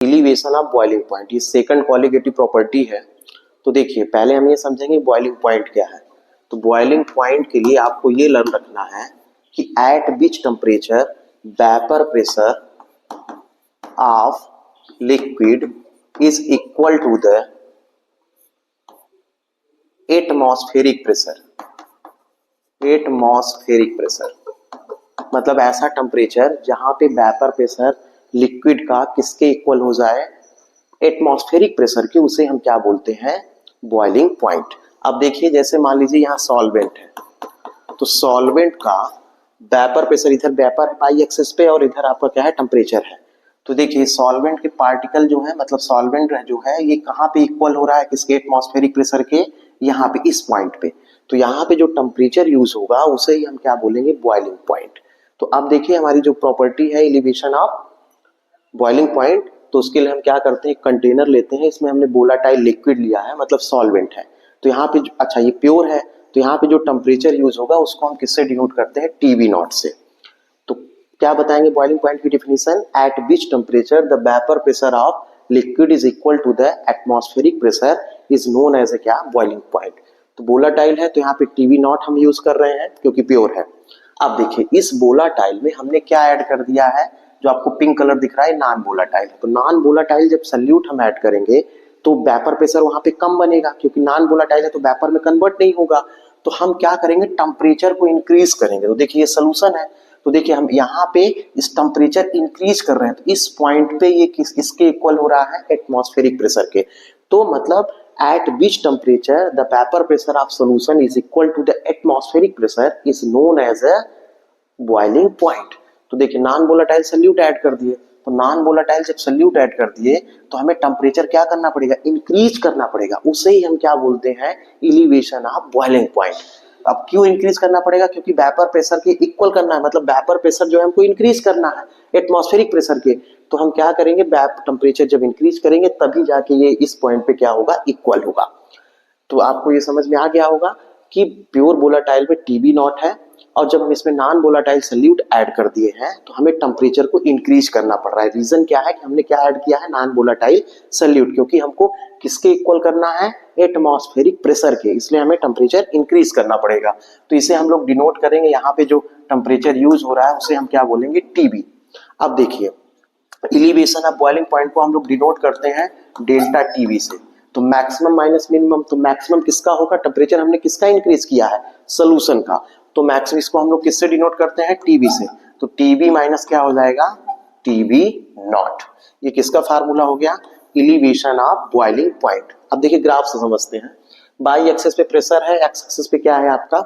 Elevation of boiling point, ये second qualitative property है। तो देखिए पहले हम ये समझेंगे बॉइलिंग पॉइंट क्या है। तो बॉइलिंग पॉइंट के लिए आपको ये लर्न रखना है कि at which temperature vapour pressure of liquid is equal to the atmospheric pressure. Atmospheric pressure मतलब ऐसा टेम्परेचर जहां पे वेपर प्रेशर लिक्विड का किसके इक्वल हो जाए, एटमॉस्फेरिक प्रेशर के, उसे हम क्या बोलते हैं, बॉइलिंग पॉइंट। अब देखिए जैसे मान लीजिए यहाँ सॉल्वेंट है, तो सॉल्वेंट का वेपर प्रेशर, इधर वेपर है पाई एक्सिस पे और इधर आपका क्या है, टेम्परेचर है। तो देखिए सॉल्वेंट के पार्टिकल जो है, मतलब सॉल्वेंट जो है ये कहाँ पे इक्वल हो रहा है, किसके, एटमॉस्फेरिक प्रेशर के, यहाँ पे इस पॉइंट पे। तो यहाँ पे जो टेम्परेचर यूज होगा उसे ही हम क्या बोलेंगे, बॉइलिंग पॉइंट। तो अब देखिए हमारी जो प्रॉपर्टी है एलिवेशन ऑफ बॉइलिंग पॉइंट, तो उसके लिए हम क्या करते हैं, कंटेनर लेते हैं, इसमें हमने वोलेटाइल लिक्विड लिया है, मतलब सॉल्वेंट है। तो यहाँ पे अच्छा ये प्योर है, तो यहाँ पे जो टेम्परेचर यूज होगा उसको हम किससे डिनोट करते हैं, टीवी नॉट से। तो क्या बताएंगे बॉइलिंग पॉइंट की definition, at which temperature the vapour pressure of liquid is equal to the atmospheric pressure is known as a क्या, बॉइलिंग पॉइंट। तो वोलेटाइल है तो यहाँ पे टीवी नॉट हम यूज कर रहे हैं क्योंकि प्योर है। अब देखिए इस वोलेटाइल में हमने क्या ऐड कर दिया है, जो आपको पिंक कलर दिख रहा है नॉन वोलेटाइल। तो नॉन वोलेटाइल जब सल्यूट हम ऐड करेंगे तो वेपर प्रेशर वहां पे कम बनेगा, क्योंकि नॉन वोलेटाइल है तो वेपर में कन्वर्ट नहीं होगा। तो हम क्या करेंगे, टेम्परेचर को इंक्रीज करेंगे। तो देखिए ये सोल्यूशन है। तो देखिए हम यहाँ पे इस टेम्परेचर इंक्रीज कर रहे हैं, तो इस पॉइंट पे ये किसके इक्वल हो रहा है, एटमॉस्फेरिक प्रेशर के। तो मतलब at which temperature the vapor pressure of solution is equal to the atmospheric pressure is known as a boiling point। तो देखिए नॉन वोलेटाइल सल्यूट ऐड कर दिए, तो नॉन वोलेटाइल जब सल्यूट ऐड कर दिए तो हमें टेम्परेचर क्या करना पड़ेगा, इंक्रीज करना पड़ेगा, उसे ही हम क्या बोलते हैं, एलिवेशन ऑफ बॉइलिंग पॉइंट। अब क्यों इंक्रीज करना पड़ेगा, क्योंकि वेपर प्रेशर के इक्वल करना है, मतलब वेपर प्रेशर जो है हमको इंक्रीज करना है एटमॉस्फेरिक प्रेशर के। तो हम क्या करेंगे, टेम्परेचर जब इंक्रीज करेंगे तभी जाके ये इस पॉइंट पे क्या होगा, इक्वल होगा। तो आपको ये समझ में आ गया होगा कि प्योर वोलेटाइल में टीबी नॉट है, और जब हम इसमें नॉन वोलेटाइल सल्यूट ऐड कर दिए हैं तो हमें टेम्परेचर को इंक्रीज करना पड़ रहा है। रीजन क्या है कि हमने क्या ऐड किया है, नॉन वोलेटाइल सल्यूट, क्योंकि हमको किसके इक्वल करना है, एटमॉस्फेरिक प्रेशर के, इसलिए हमें टेम्परेचर इंक्रीज करना पड़ेगा। तो इसे हम लोग डिनोट करेंगे, यहाँ पे जो टेम्परेचर यूज हो रहा है उसे हम क्या बोलेंगे, टीबी। अब देखिए एलिवेशन ऑफ बॉइलिंग पॉइंट को हम लोग डिनोट करते हैं डेल्टा टीवी से। तो मैक्सिमम माइनस मिनिमम, तो मैक्सिमम किसका होगा, टेम्परेचर हमने किसका इंक्रीज किया है, सोल्यूशन का। तो मैक्सिमम इसको हम लोग किससे डिनोट करते हैं, टीवी से। तो टीवी माइनस क्या हो जाएगा, टीवी नॉट। ये किसका फार्मूला हो गया, एलिवेशन ऑफ बॉइलिंग पॉइंट। अब देखिए ग्राफ से समझते हैं, बाई एक्सेस पे प्रेशर है, एक्स एक्सेस पे क्या है आपका,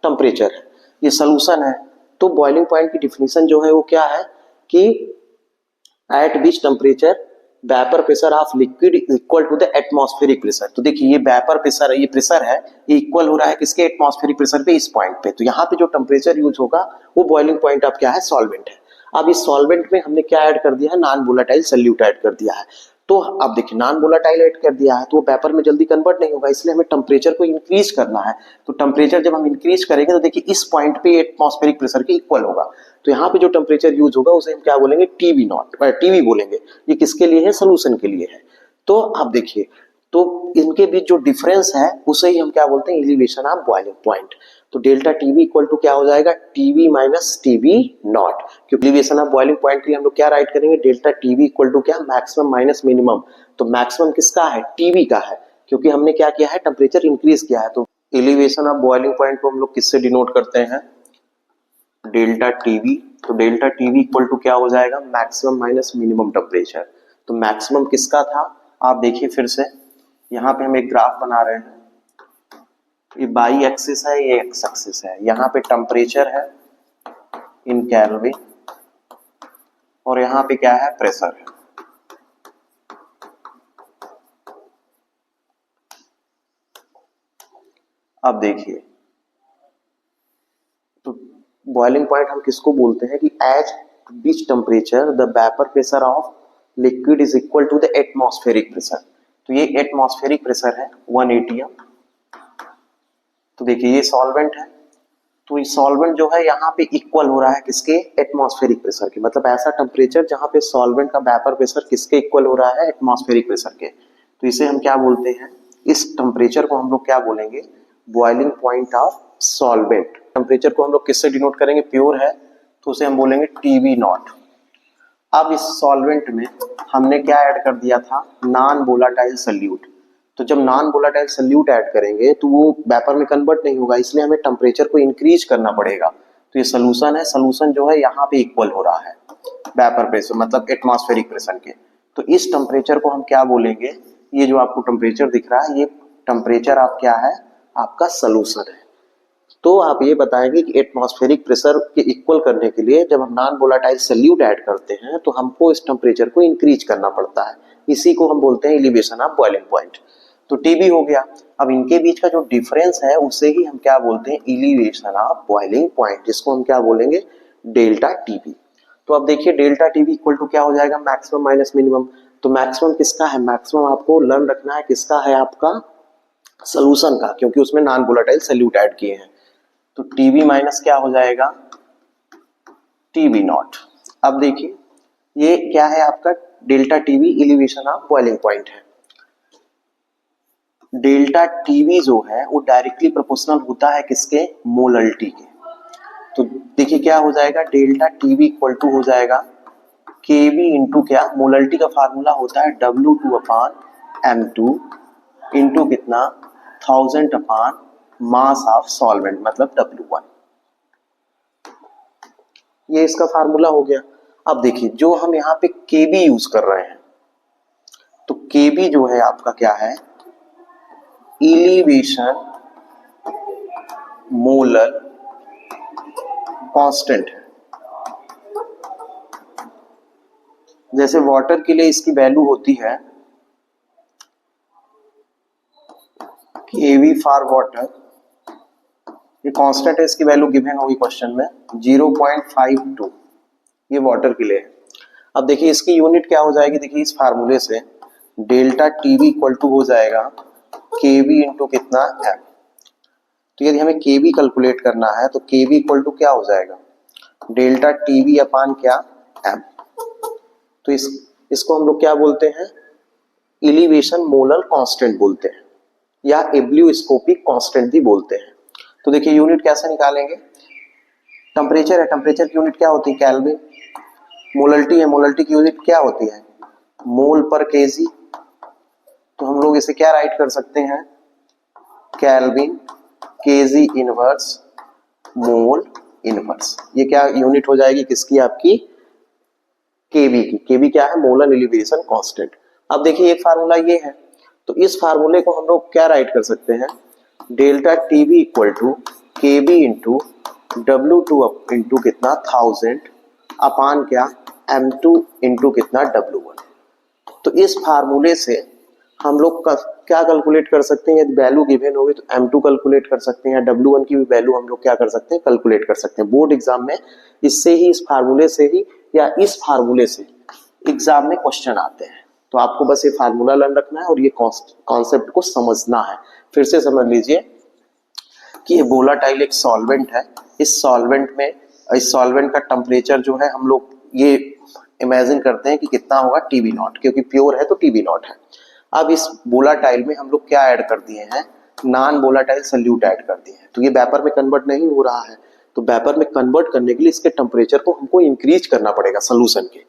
टेम्परेचर है, ये सोल्यूशन है। तो बॉइलिंग पॉइंट की डिफिनीशन जो है वो क्या है कि at which temperature vapour pressure of liquid equal to the atmospheric pressure. तो देखिए ये वेपर प्रेशर है, ये प्रेशर है, ये इक्वल हो रहा है किसके, एटमॉस्फेरिक प्रेशर पे, इस पॉइंट पे। तो यहाँ पे जो टेम्परेचर यूज होगा वो बॉइलिंग पॉइंट ऑफ क्या है, सॉल्वेंट है। अब इस सॉल्वेंट में हमने क्या ऐड कर दिया है, नॉन वोलेटाइल सल्यूट ऐड कर दिया है। तो अब देखिए नॉन वोलेटाइल ऐड कर दिया है तो वो वेपर में जल्दी कन्वर्ट नहीं होगा, इसलिए हमें टेम्परेचर को इंक्रीज करना है। तो टेम्परेचर जब हम इंक्रीज करेंगे तो देखिए इस पॉइंट पे एटमॉस्फेरिक प्रेशर के इक्वल होगा। तो यहाँ पे जो टेम्परेचर यूज होगा उसे हम क्या बोलेंगे, टीवी नॉट, टीवी बोलेंगे। ये किसके लिए है, सोल्यूशन के लिए है। तो अब देखिए तो इनके बीच जो डिफरेंस है उसे ही हम क्या बोलते हैं, एलिवेशन ऑफ बॉइलिंग पॉइंट। तो डेल्टा टीवी इक्वल टू क्या हो जाएगा, टीवी माइनस टीवी नॉट। क्योंकि एलिवेशन ऑफ बॉइलिंग पॉइंट के लिए हम लोग क्या राइट करेंगे, डेल्टा टीवी इक्वल टू क्या, मैक्सिमम माइनस मिनिमम। तो मैक्सिमम किसका है, टीवी का है, क्योंकि हमने क्या किया है, टेम्परेचर इंक्रीज किया है। तो एलिवेशन ऑफ बॉइलिंग पॉइंट को हम लोग किससे डिनोट करते हैं, डेल्टा टीवी। तो डेल्टा टीवी इक्वल टू क्या हो जाएगा, मैक्सिमम माइनस मिनिमम टेम्परेचर। तो मैक्सिमम किसका था, आप देखिए फिर से यहाँ पे हम एक ग्राफ बना रहे हैं, ये बाई एक्सिस है, ये एक्स एक्सिस है। यहाँ पे टेम्परेचर है इन केल्विन और यहाँ पे क्या है, प्रेशर है। अब देखिए तो बॉइलिंग पॉइंट हम किसको बोलते हैं कि at which temperature the vapour pressure of liquid is equal to the atmospheric pressure. तो ये एटमॉस्फेरिक प्रेशर है 1 atm। तो देखिए ये सॉल्वेंट है, तो ये सॉल्वेंट जो है यहाँ पे इक्वल हो रहा है किसके, एटमॉस्फेरिक प्रेशर के। मतलब ऐसा टेम्परेचर जहाँ पे सॉल्वेंट का वेपर प्रेशर किसके इक्वल हो रहा है, एटमॉस्फेरिक प्रेशर के। तो इसे हम क्या बोलते हैं, इस टेम्परेचर को हम लोग क्या बोलेंगे, boiling point of solvent. Temperature को हम लोग किससे डिनोट करेंगे, प्योर है तो उसे हम बोलेंगे टीवी नॉट। अब इस सॉल्वेंट में हमने क्या ऐड कर दिया था, नॉन वोलाटाइल सल्यूट। तो जब नॉन वोलाटाइल सल्यूट ऐड करेंगे तो वो वेपर में कन्वर्ट नहीं होगा, इसलिए हमें टेम्परेचर को इंक्रीज करना पड़ेगा। तो ये सोल्यूशन है, सोल्यूशन जो है यहाँ पे इक्वल हो रहा है वेपर प्रेशर मतलब एटमॉस्फेरिक प्रेशर के। तो इस टेम्परेचर को हम क्या बोलेंगे, ये जो आपको टेम्परेचर दिख रहा है ये टेम्परेचर आप क्या है, आपका सोल्यूशन है। तो आप ये बताएंगे कि एटमॉस्फेरिक प्रेशर के इक्वल करने के लिए जब हम नॉन वोलाटाइल सल्यूट ऐड करते हैं तो हमको इस टेम्परेचर को इंक्रीज करना पड़ता है, इसी को हम बोलते हैं एलिवेशन ऑफ बॉइलिंग पॉइंट। तो टीबी हो गया। अब इनके बीच का जो डिफरेंस है उसे ही हम क्या बोलते हैं, एलिवेशन ऑफ बॉइलिंग पॉइंट, जिसको हम क्या बोलेंगे, डेल्टा टीबी। तो अब देखिए डेल्टा टीबी इक्वल टू क्या हो जाएगा, मैक्सिमम माइनस मिनिमम। तो मैक्सिमम किसका है, मैक्सिमम आपको लर्न रखना है किसका है, आपका सोल्यूशन का, क्योंकि उसमें नॉन वोलेटाइल सल्यूट ऐड किए हैं। तो टीबी माइनस क्या हो जाएगा, टीबी नॉट। अब देखिए ये क्या है आपका, delta TB elevation of boiling point है। डेल्टा टीवी जो है वो डायरेक्टली प्रोपोर्शनल होता है किसके, मोलरिटी के। तो देखिए क्या हो जाएगा, डेल्टा टीवी इक्वल टू हो जाएगा के बी इंटू क्या, मोलरिटी का फार्मूला होता है W2 अपान M2 इंटू कितना 1000 अपान मास ऑफ सॉल्वेंट मतलब W1। ये इसका फार्मूला हो गया। अब देखिए जो हम यहाँ पे केबी यूज कर रहे हैं, तो केबी जो है आपका क्या है, एलिवेशन मोलर कांस्टेंट है। जैसे वाटर के लिए इसकी वैल्यू होती है केवी फॉर वाटर, ये कांस्टेंट है, इसकी वैल्यू गिवन होगी क्वेश्चन में 0.52, ये वाटर के लिए है। अब देखिए इसकी यूनिट क्या हो जाएगी, देखिए इस फार्मूले से डेल्टा टीवी इक्वल टू हो जाएगा केवी इंटू कितना एम। तो यदि हमें केवी कैलकुलेट करना है तो केवी इक्वल टू क्या हो जाएगा, डेल्टा टीवी अपान क्या एम। तो इसको हम लोग क्या बोलते हैं, एलिवेशन मोलर कांस्टेंट बोलते हैं या एब्ल्यूस्कोपिक कांस्टेंट भी बोलते हैं। तो देखिए यूनिट कैसे निकालेंगे, टेम्परेचर है, टेम्परेचर की यूनिट क्या होती है, केल्विन। मोलरिटी है, मोलरिटी की यूनिट क्या होती है, मोल पर केजी। तो हम लोग इसे क्या राइट कर सकते हैं, kelvin KG inverse mole inverse. ये क्या यूनिट हो जाएगी किसकी, आपकी केवी की। केवी क्या है, मोलर एलिवेशन कांस्टेंट। अब देखिए एक फार्मूला ये है, तो इस फार्मूले को हम लोग क्या राइट कर सकते हैं, delta TV equal to KB into W2 into कितना 1000 अपान क्या M2 इंटू कितना W1। तो इस फार्मूले से हम लोग क्या कैलकुलेट कर सकते हैं, यदि वैल्यू गिवन होगी तो M2 कैलकुलेट कर सकते हैं, W1 की भी वैल्यू हम लोग क्या कर सकते हैं, कैलकुलेट कर सकते हैं। बोर्ड एग्जाम में इससे ही, इस फार्मूले से ही या इस फार्मूले से एग्जाम में क्वेश्चन आते हैं। तो आपको बस ये फार्मूला लर्न रखना है और ये कॉन्सेप्ट को समझना है। फिर से समझ लीजिए कि ये वोलाटाइल एक सॉल्वेंट है, इस सॉल्वेंट का टेम्परेचर जो है हम लोग ये इमेजिन करते हैं कि कितना होगा, टीबी नॉट, क्योंकि प्योर है तो टीबी नॉट है। अब इस वोलाटाइल में हम लोग क्या ऐड कर दिए हैं, नॉन वोलाटाइल सल्यूट ऐड कर दिए हैं। तो ये वेपर में कन्वर्ट नहीं हो रहा है, तो वेपर में कन्वर्ट करने के लिए इसके टेम्परेचर को हमको इंक्रीज करना पड़ेगा सोल्यूशन के।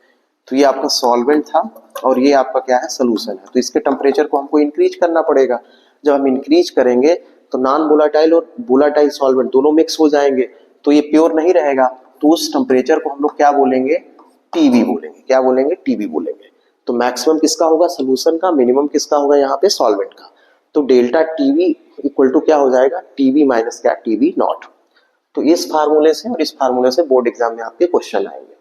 तो ये आपका सॉल्वेंट था और ये आपका क्या है, सोल्यूशन है। तो इसके टेम्परेचर को हमको इंक्रीज करना पड़ेगा। जब हम इंक्रीज करेंगे तो नॉन वोलाटाइल और वोलाटाइल सॉल्वेंट दोनों मिक्स हो जाएंगे, तो ये प्योर नहीं रहेगा। तो उस टेम्परेचर को हम लोग क्या बोलेंगे, टीवी बोलेंगे। क्या बोलेंगे, टीवी बोलेंगे। तो मैक्सिमम किसका होगा, सोल्यूशन का, मिनिमम किसका होगा, यहाँ पे सॉल्वेंट का। तो डेल्टा टीवी इक्वल टू क्या हो जाएगा, टीवी माइनस क्या, टीवी नॉट। तो इस फार्मूले से और इस फार्मूले से बोर्ड एग्जाम में आपके क्वेश्चन आएंगे।